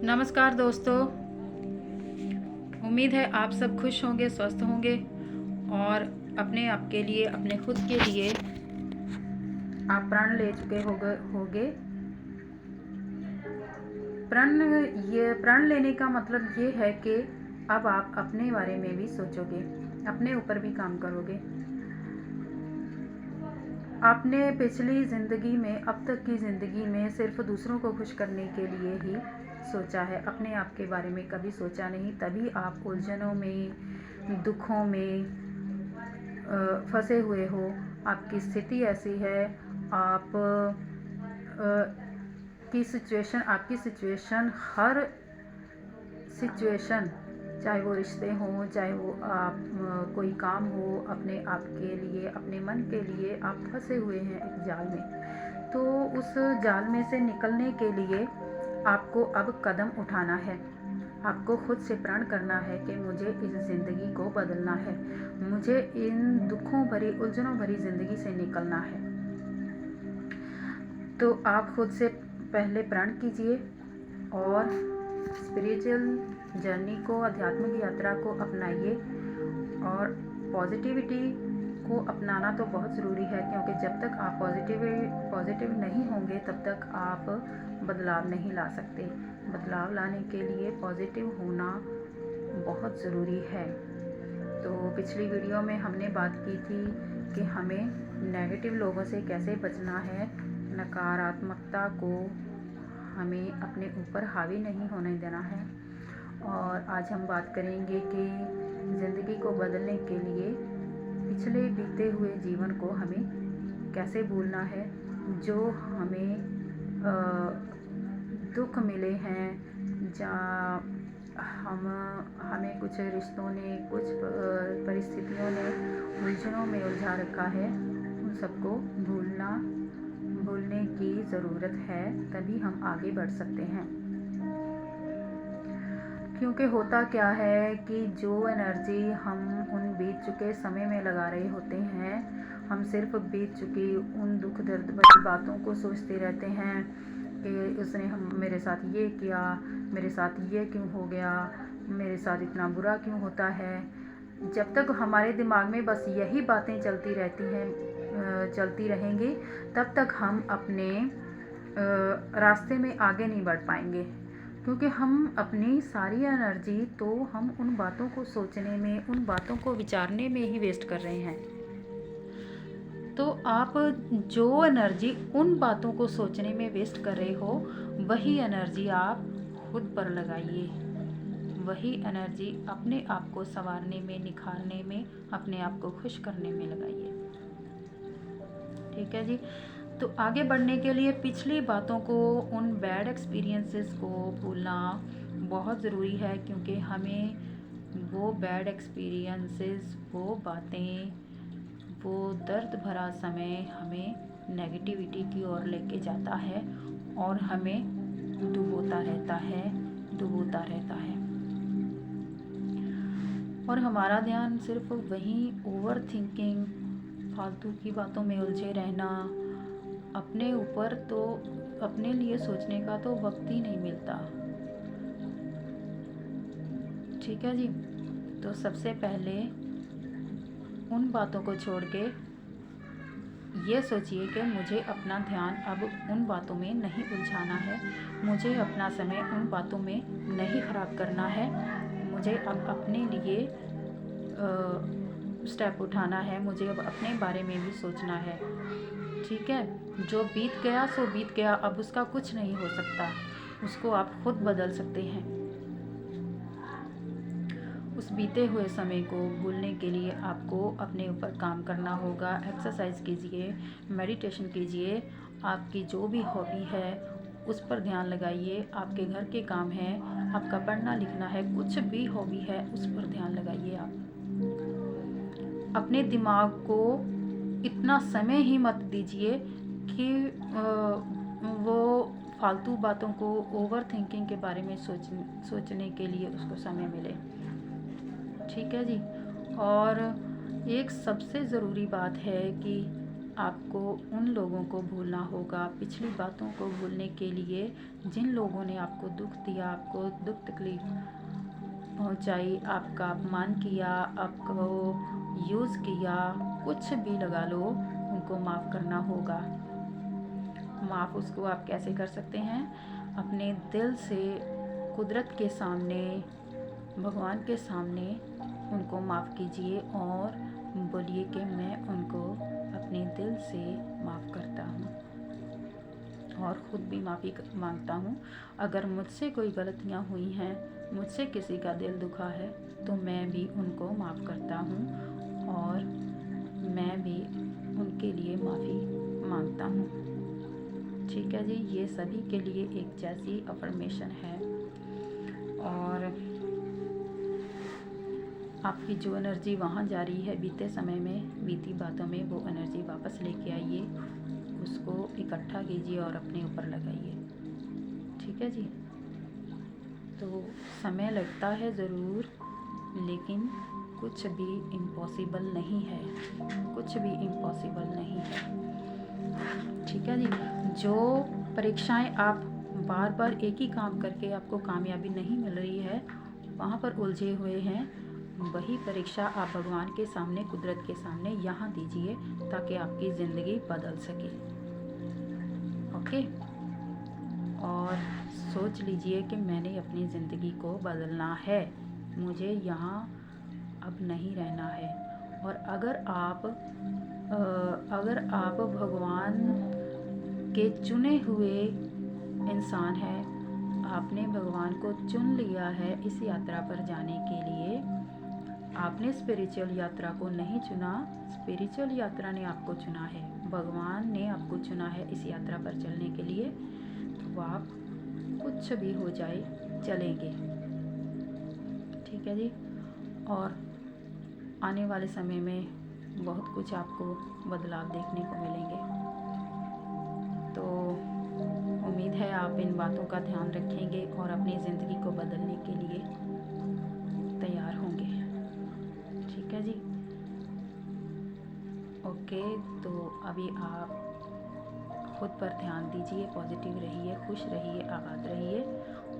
नमस्कार दोस्तों। उम्मीद है आप सब खुश होंगे, स्वस्थ होंगे और अपने आप के लिए, अपने खुद के लिए आप प्रण ले चुके होगे। प्रण लेने का मतलब ये है कि अब आप अपने बारे में भी सोचोगे, अपने ऊपर भी काम करोगे। आपने पिछली ज़िंदगी में, अब तक की ज़िंदगी में सिर्फ दूसरों को खुश करने के लिए ही सोचा है, अपने आप के बारे में कभी सोचा नहीं। तभी आप उलझनों में, दुखों में फंसे हुए हो। आपकी स्थिति ऐसी है, आपकी सिचुएशन, हर सिचुएशन, चाहे वो रिश्ते हों, चाहे वो कोई काम हो, अपने आप के लिए, अपने मन के लिए आप फंसे हुए हैं एक जाल में। तो उस जाल में से निकलने के लिए आपको अब कदम उठाना है। आपको खुद से प्रण करना है कि मुझे इस ज़िंदगी को बदलना है, मुझे इन दुखों भरी, उलझनों भरी ज़िंदगी से निकलना है। तो आप खुद से पहले प्रण कीजिए और स्पिरिचुअल जर्नी को, आध्यात्मिक यात्रा को अपनाइए। और पॉजिटिविटी को अपनाना तो बहुत ज़रूरी है, क्योंकि जब तक आप पॉजिटिव नहीं होंगे तब तक आप बदलाव नहीं ला सकते। बदलाव लाने के लिए पॉजिटिव होना बहुत ज़रूरी है। तो पिछली वीडियो में हमने बात की थी कि हमें नेगेटिव लोगों से कैसे बचना है, नकारात्मकता को हमें अपने ऊपर हावी नहीं होने देना है। और आज हम बात करेंगे कि ज़िंदगी को बदलने के लिए पिछले बीते हुए जीवन को हमें कैसे भूलना है। जो हमें दुख मिले हैं, हमें कुछ रिश्तों ने, कुछ परिस्थितियों ने उलझनों में उलझा रखा है, उन सबको भूलने की ज़रूरत है, तभी हम आगे बढ़ सकते हैं। क्योंकि होता क्या है कि जो एनर्जी हम उन बीत चुके समय में लगा रहे होते हैं, हम सिर्फ बीत चुकी उन दुख दर्द भरी बातों को सोचते रहते हैं कि उसने मेरे साथ ये किया, मेरे साथ ये क्यों हो गया, मेरे साथ इतना बुरा क्यों होता है। जब तक हमारे दिमाग में बस यही बातें चलती रहेंगी, तब तक हम अपने रास्ते में आगे नहीं बढ़ पाएंगे। क्योंकि हम अपनी सारी एनर्जी तो हम उन बातों को सोचने में, उन बातों को विचारने में ही वेस्ट कर रहे हैं। तो आप जो एनर्जी उन बातों को सोचने में वेस्ट कर रहे हो, वही एनर्जी आप खुद पर लगाइए। वही एनर्जी अपने आप को संवारने में, निखारने में, अपने आप को खुश करने में लगाइए। ठीक है जी। तो आगे बढ़ने के लिए पिछली बातों को, उन बैड एक्सपीरियंसेस को भूलना बहुत ज़रूरी है, क्योंकि हमें वो बैड एक्सपीरियंसेस, वो बातें, वो दर्द भरा समय हमें नेगेटिविटी की ओर लेके जाता है और हमें डुबोता रहता है। और हमारा ध्यान सिर्फ वहीं ओवर थिंकिंग, फालतू की बातों में उलझे रहना, अपने ऊपर तो, अपने लिए सोचने का तो वक्त ही नहीं मिलता। ठीक है जी। तो सबसे पहले उन बातों को छोड़ के ये सोचिए कि मुझे अपना ध्यान अब उन बातों में नहीं उलझाना है, मुझे अपना समय उन बातों में नहीं ख़राब करना है, मुझे अब अपने लिए स्टेप उठाना है, मुझे अब अपने बारे में भी सोचना है। ठीक है। जो बीत गया सो बीत गया, अब उसका कुछ नहीं हो सकता, उसको आप खुद बदल सकते हैं। उस बीते हुए समय को भूलने के लिए आपको अपने ऊपर काम करना होगा। एक्सरसाइज कीजिए, मेडिटेशन कीजिए, आपकी जो भी हॉबी है उस पर ध्यान लगाइए। आपके घर के काम हैं, आपका पढ़ना लिखना है, कुछ भी हॉबी है उस पर ध्यान लगाइए। आप अपने दिमाग को इतना समय ही मत दीजिए कि वो फालतू बातों को, ओवर थिंकिंग के बारे में सोचने के लिए उसको समय मिले। ठीक है जी। और एक सबसे ज़रूरी बात है कि आपको उन लोगों को भूलना होगा, पिछली बातों को भूलने के लिए जिन लोगों ने आपको दुख दिया, आपको दुख तकलीफ पहुंचाई, आपका अपमान किया, आपको यूज़ किया, कुछ भी लगा लो, उनको माफ़ करना होगा। माफ़ उसको आप कैसे कर सकते हैं? अपने दिल से कुदरत के सामने, भगवान के सामने उनको माफ़ कीजिए और बोलिए कि मैं उनको अपने दिल से माफ़ करता हूँ और ख़ुद भी माफ़ी मांगता हूँ। अगर मुझसे कोई गलतियाँ हुई हैं, मुझसे किसी का दिल दुखा है, तो मैं भी उनको माफ़ करता हूँ और मैं भी उनके लिए माफ़ी मांगता हूँ। ठीक है जी, ये सभी के लिए एक जैसी अफर्मेशन है। और आपकी जो एनर्जी वहाँ जा रही है बीते समय में, बीती बातों में, वो एनर्जी वापस लेके आइए, उसको इकट्ठा कीजिए और अपने ऊपर लगाइए। ठीक है जी। तो समय लगता है ज़रूर, लेकिन कुछ भी इम्पॉसिबल नहीं है, कुछ भी इम्पॉसिबल नहीं है। ठीक है जी। जो परीक्षाएं आप बार बार एक ही काम करके आपको कामयाबी नहीं मिल रही है, वहाँ पर उलझे हुए हैं, वही परीक्षा आप भगवान के सामने, कुदरत के सामने यहाँ दीजिए, ताकि आपकी ज़िंदगी बदल सके। ओके। और सोच लीजिए कि मैंने अपनी ज़िंदगी को बदलना है, मुझे यहाँ अब नहीं रहना है। और अगर आप भगवान के चुने हुए इंसान हैं, आपने भगवान को चुन लिया है इस यात्रा पर जाने के लिए, आपने स्पिरिचुअल यात्रा को नहीं चुना, स्पिरिचुअल यात्रा ने आपको चुना है, भगवान ने आपको चुना है इस यात्रा पर चलने के लिए, तो आप कुछ भी हो जाए चलेंगे। ठीक है जी। और आने वाले समय में बहुत कुछ आपको बदलाव देखने को मिलेंगे। तो उम्मीद है आप इन बातों का ध्यान रखेंगे और अपनी ज़िंदगी को बदलने के लिए तैयार होंगे। ठीक है जी। ओके, तो अभी आप खुद पर ध्यान दीजिए, पॉजिटिव रहिए, खुश रहिए, आबाद रहिए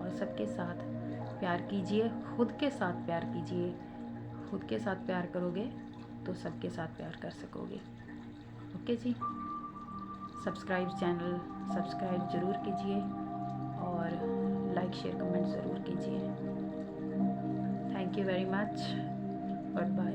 और सबके साथ प्यार कीजिए, खुद के साथ प्यार कीजिए। खुद के साथ प्यार करोगे तो सबके साथ प्यार कर सकोगे। ओके जी। चैनल सब्सक्राइब ज़रूर कीजिए और लाइक शेयर कमेंट ज़रूर कीजिए। Thank you very much. Good bye.